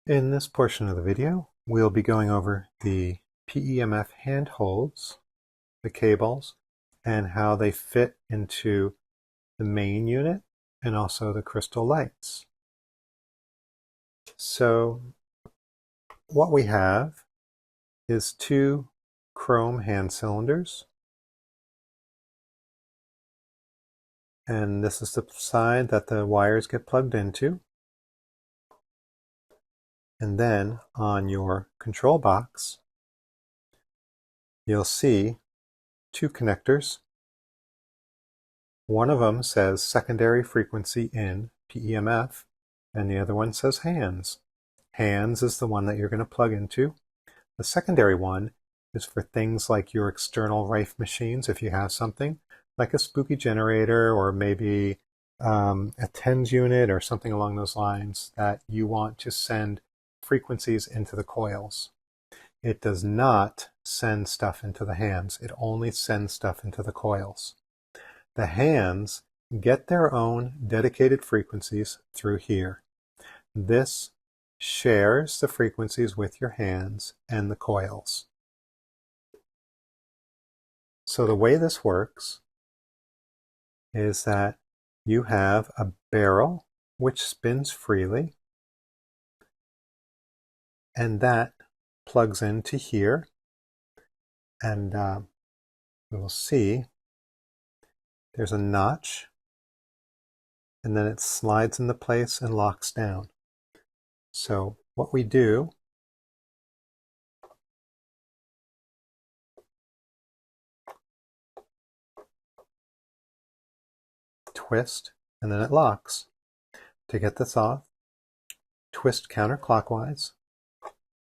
In this portion of the video, we'll be going over the PEMF handholds, the cables, and how they fit into the main unit and also the crystal lights. So what we have is two chrome hand cylinders, and this is the side that the wires get plugged into. And then on your control box, you'll see two connectors. One of them says secondary frequency in PEMF, and the other one says hands. Hands is the one that you're going to plug into. The secondary one is for things like your external Rife machines, if you have something like a spooky generator or maybe a TENS unit or something along those lines that you want to send frequencies into the coils. It does not send stuff into the hands. It only sends stuff into the coils. The hands get their own dedicated frequencies through here. This shares the frequencies with your hands and the coils. So the way this works is that you have a barrel which spins freely, and that plugs into here, and we will see there's a notch, and then it slides into place and locks down. So what we do twist, and then it locks. To get this off, twist counterclockwise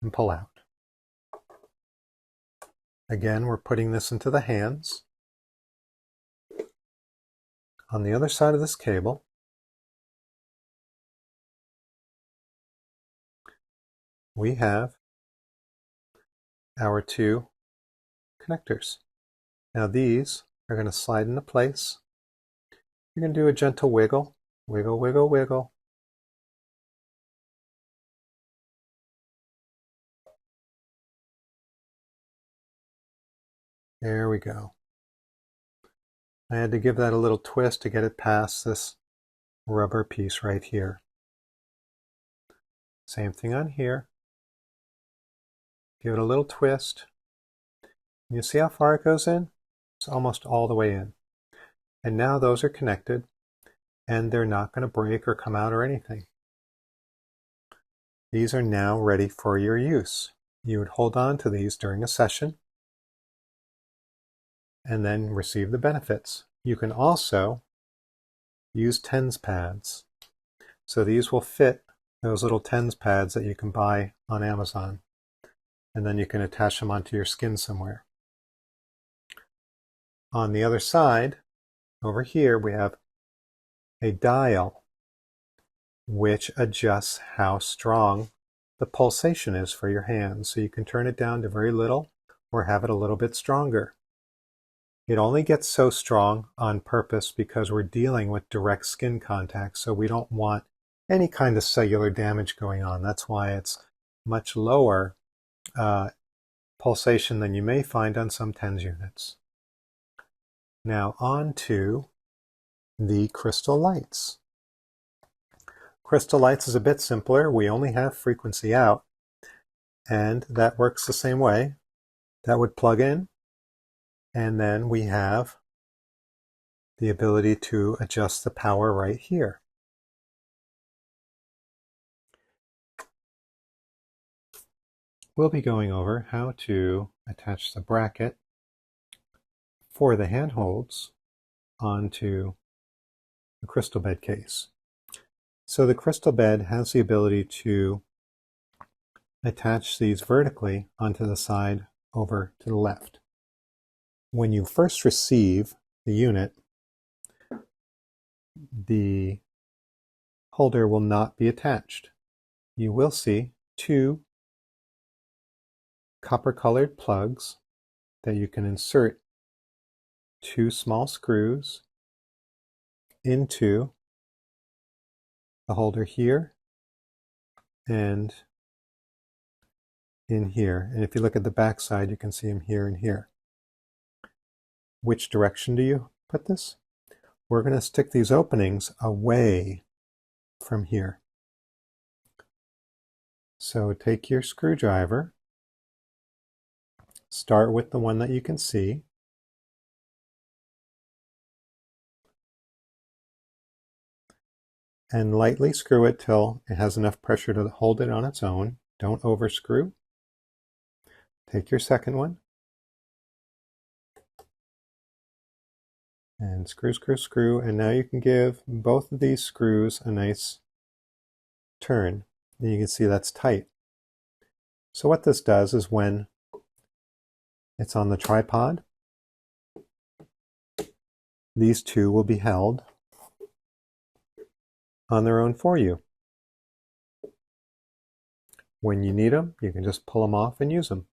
and pull out. Again, we're putting this into the hands. On the other side of this cable, we have our two connectors. Now these are going to slide into place. You're going to do a gentle wiggle, wiggle, wiggle, wiggle. There we go. I had to give that a little twist to get it past this rubber piece right here. Same thing on here. Give it a little twist. You see how far it goes in? It's almost all the way in. And now those are connected, and they're not going to break or come out or anything. These are now ready for your use. You would hold on to these during a session and then receive the benefits. You can also use TENS pads. So these will fit those little TENS pads that you can buy on Amazon, and then you can attach them onto your skin somewhere. On the other side, over here, we have a dial which adjusts how strong the pulsation is for your hands. So you can turn it down to very little or have it a little bit stronger. It only gets so strong on purpose because we're dealing with direct skin contact, so we don't want any kind of cellular damage going on. That's why it's much lower pulsation than you may find on some TENS units. Now on to the crystal lights. Crystal lights is a bit simpler. We only have frequency out, and that works the same way. That would plug in, and then we have the ability to adjust the power right here. We'll be going over how to attach the bracket for the handholds onto the crystal bed case. So the crystal bed has the ability to attach these vertically onto the side over to the left. When you first receive the unit, the holder will not be attached. You will see two copper-colored plugs that you can insert two small screws into the holder here and in here. And if you look at the back side, you can see them here and here. Which direction do you put this? We're going to stick these openings away from here. So take your screwdriver, start with the one that you can see, and lightly screw it till it has enough pressure to hold it on its own. Don't overscrew. Take your second one and screw, screw, screw, and now you can give both of these screws a nice turn. And you can see that's tight. So what this does is when it's on the tripod, these two will be held on their own for you. When you need them, you can just pull them off and use them.